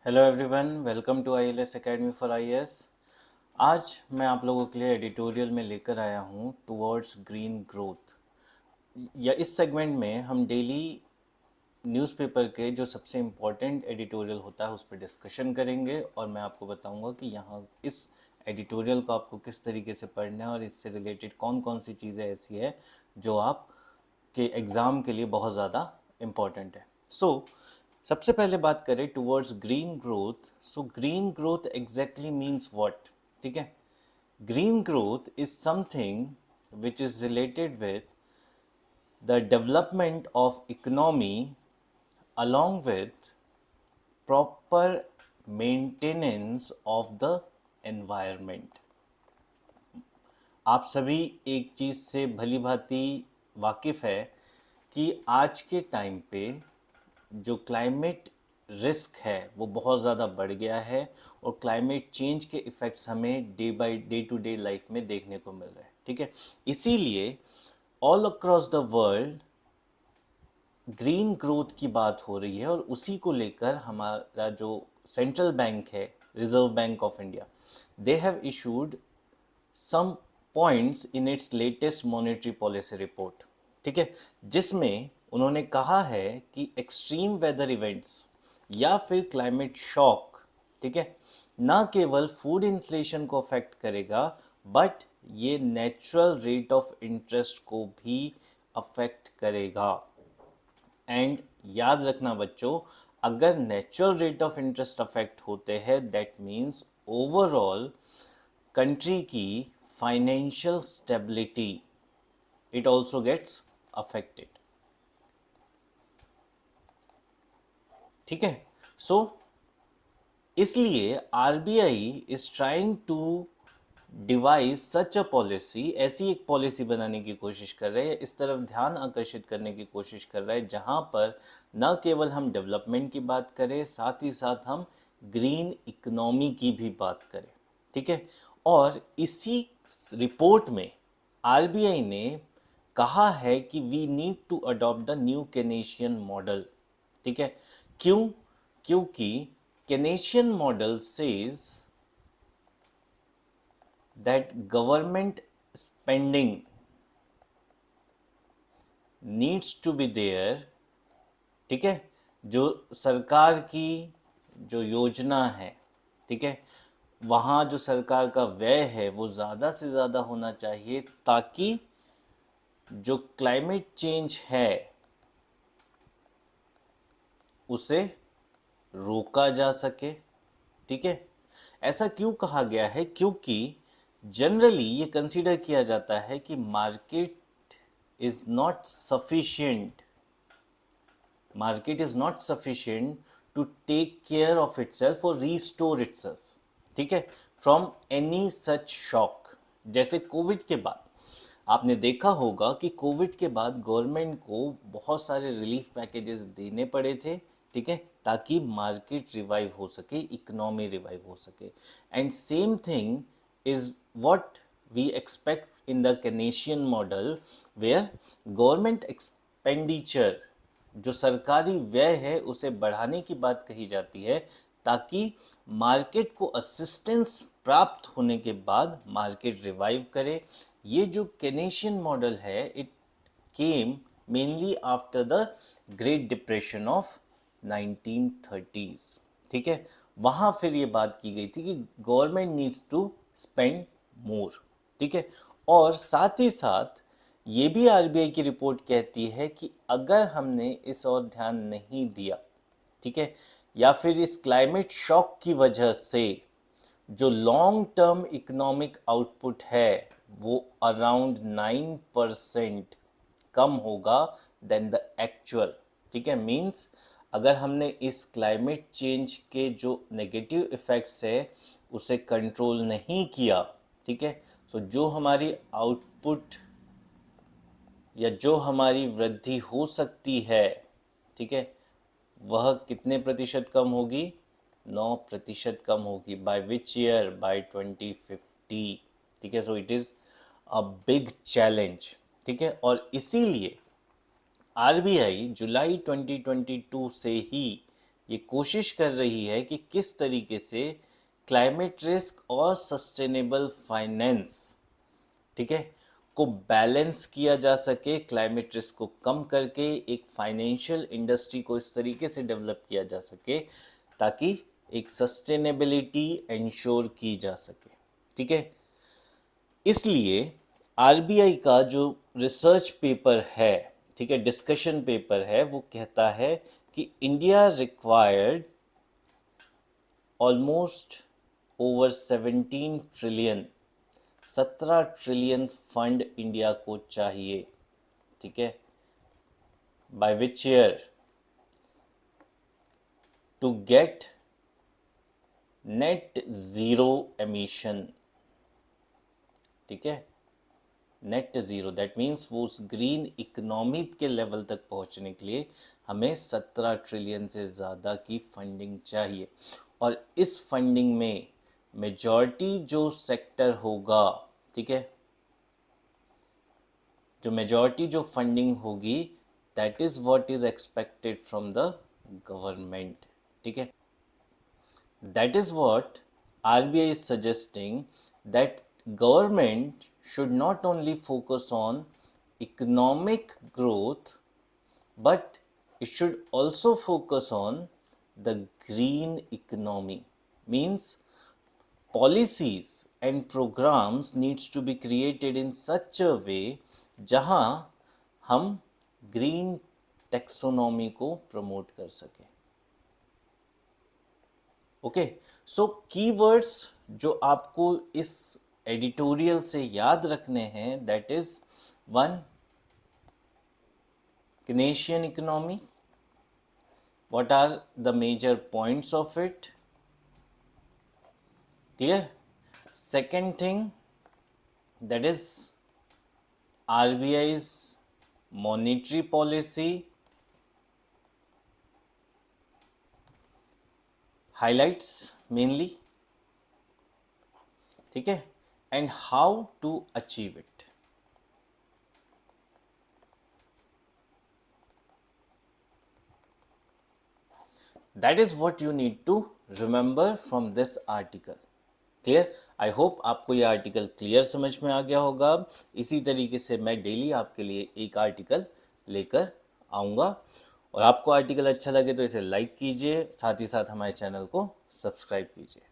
Hello everyone, welcome to ILS academy for IAS. आज मैं आप लोगों के लिए एडिटोरियल में लेकर आया हूँ टुवर्ड्स ग्रीन ग्रोथ। या इस सेगमेंट में हम डेली न्यूज़पेपर के जो सबसे इम्पोर्टेंट एडिटोरियल होता है उस पर डिस्कशन करेंगे और मैं आपको बताऊंगा कि यहाँ इस एडिटोरियल को आपको किस तरीके से पढ़ना है और इससे रिलेटेड कौन कौन सी चीज़ें ऐसी है जो आप के एग्ज़ाम के लिए बहुत ज़्यादा इम्पॉर्टेंट है। सबसे पहले बात करें towards green growth. Green growth exactly means what? ठीक है, green growth is something which is related with the development of economy along with proper maintenance of the environment। आप सभी एक चीज़ से भली भांति वाकिफ़ है कि आज के टाइम पे जो क्लाइमेट रिस्क है वो बहुत ज़्यादा बढ़ गया है और क्लाइमेट चेंज के इफ़ेक्ट्स हमें day by day to day life में देखने को मिल रहे हैं। ठीक है, इसीलिए all across the world green growth की बात हो रही है और उसी को लेकर हमारा जो सेंट्रल बैंक है, Reserve Bank of India, they have issued some points in its latest monetary policy report. ठीक है, जिसमें उन्होंने कहा है कि एक्सट्रीम वेदर इवेंट्स या फिर क्लाइमेट शॉक, ठीक है, ना केवल फूड इन्फ्लेशन को अफेक्ट करेगा बट ये नेचुरल रेट ऑफ इंटरेस्ट को भी अफेक्ट करेगा। एंड याद रखना बच्चों, अगर natural rate of interest affect होते हैं दैट मीन्स ओवरऑल कंट्री की financial stability it also gets affected. ठीक है, सो इसलिए RBI is trying to devise such a policy, ऐसी एक पॉलिसी बनाने की कोशिश कर रहे हैं, इस तरफ ध्यान आकर्षित करने की कोशिश कर रहा है जहां पर न केवल हम डेवलपमेंट की बात करें, साथ ही साथ हम ग्रीन इकोनॉमी की भी बात करें। ठीक है, और इसी रिपोर्ट में आरबीआई ने कहा है कि we need to adopt the new Keynesian model. ठीक है, क्यों? क्योंकि Keynesian model says that government spending needs to be there। ठीक है, जो सरकार की जो योजना है, ठीक है, वहाँ जो सरकार का व्यय है वो ज़्यादा से ज़्यादा होना चाहिए ताकि जो क्लाइमेट चेंज है उसे रोका जा सके। ठीक है, ऐसा क्यों कहा गया है? क्योंकि जनरली ये कंसीडर किया जाता है कि market is not sufficient, market is not sufficient to take care of itself और रीस्टोर इटसेल्फ। ठीक है, फ्रॉम एनी सच शॉक। जैसे कोविड के बाद आपने देखा होगा कि कोविड के बाद गवर्नमेंट को बहुत सारे रिलीफ पैकेजेस देने पड़े थे। ठीक है, ताकि मार्केट रिवाइव हो सके, इकोनॉमी रिवाइव हो सके। And same thing is what we expect in the Keynesian model, where government expenditure, जो सरकारी व्यय है उसे बढ़ाने की बात कही जाती है ताकि मार्केट को असिस्टेंस प्राप्त होने के बाद मार्केट रिवाइव करे। ये जो केनेशियन मॉडल है it came mainly after the great depression of 1930s। ठीक है, वहाँ फिर ये बात की गई थी कि government needs to spend more. ठीक है, और साथ ही साथ ये भी आरबीआई की रिपोर्ट कहती है कि अगर हमने इस ओर ध्यान नहीं दिया, ठीक है, या फिर इस क्लाइमेट शॉक की वजह से जो लॉन्ग टर्म इकोनॉमिक आउटपुट है वो अराउंड 9% कम होगा देन द एक्चुअल। ठीक है, मीन्स अगर हमने इस क्लाइमेट चेंज के जो नेगेटिव इफ़ेक्ट्स है उसे कंट्रोल नहीं किया, ठीक है, तो जो हमारी आउटपुट या जो हमारी वृद्धि हो सकती है, ठीक है, वह कितने प्रतिशत कम होगी? 9% कम होगी। Bye which year? बाय 2050। ठीक है, so it is a big challenge. ठीक है, और इसीलिए आरबीआई जुलाई 2022 से ही ये कोशिश कर रही है कि किस तरीके से क्लाइमेट रिस्क और सस्टेनेबल फाइनेंस, ठीक है, को बैलेंस किया जा सके, क्लाइमेट रिस्क को कम करके एक फाइनेंशियल इंडस्ट्री को इस तरीके से डेवलप किया जा सके ताकि एक सस्टेनेबिलिटी इंश्योर की जा सके, ठीक है। इसलिए आरबीआई का जो रिसर्च पेपर है, ठीक है, डिस्कशन पेपर है, वो कहता है कि India required almost over 17 trillion fund India को चाहिए, ठीक है, by which year to get net zero emission, ठीक है, नेट ज़ीरो, दैट मीन्स वो उस ग्रीन इकोनॉमी के लेवल तक पहुंचने के लिए हमें 17 ट्रिलियन से ज़्यादा की फंडिंग चाहिए। और इस फंडिंग में मेजॉरिटी जो सेक्टर होगा, ठीक है, जो मेजॉरिटी जो फंडिंग होगी, that is what is expected from the government, ठीक है। That is what RBI is suggesting, that government should not only focus on economic growth, but it should also focus on the green economy. Means policies and programs needs to be created in such a way जहाँ हम green taxonomy को promote कर सकें। Okay, सो keywords जो आपको इस editorial से याद रखने हैं, that is 1 Keynesian economy, what are the major points of it, clear? Second thing, that is RBI's monetary policy, highlights mainly, ठीक है, and how to achieve it. That is what you need to remember from this article. Clear? I hope आपको ये article clear समझ में आ गया होगा। इसी तरीके से मैं डेली आपके लिए एक आर्टिकल लेकर आऊँगा, और आपको आर्टिकल अच्छा लगे तो इसे लाइक कीजिए, साथ ही साथ हमारे चैनल को सब्सक्राइब कीजिए।